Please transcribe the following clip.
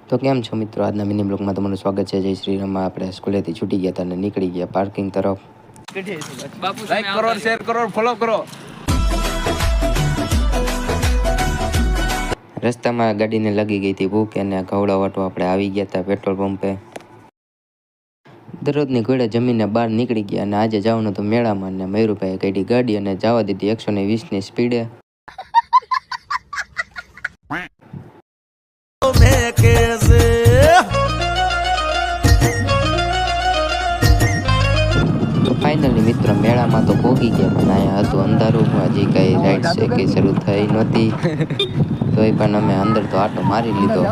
તો કેમ છો મિત્રો, આજના મિની બ્લોગમાં તમારું સ્વાગત છે. જય શ્રી રામ. આપણે સ્કૂલેથી છૂટી ગયા હતા અને નીકળી ગયા પાર્કિંગ તરફ. લાઈક કરો, શેર કરો, ફોલો કરો. રસ્તામાં ગાડીને લગી ગઈ હતી ભૂખ અને ઘવડા વાટો આપણે આવી ગયા હતા પેટ્રોલ પંપે. દરરોજની ઘોડે જમીને બહાર નીકળી ગયા અને આજે જવાનું હતું મેળામાં. અને મયુરભાઈએ કાઢી ગાડી અને જવા દીધી 120ની સ્પીડે. ફાઇનલી મિત્રો મેળામાં તો પહોંચી ગયા, પણ અહીંયા હતું અંધારું. હજી કઈ રાઈડ છે કે શરૂ થઈ નહોતી, તોય પણ અમે અંદર તો આટો મારી લીધો.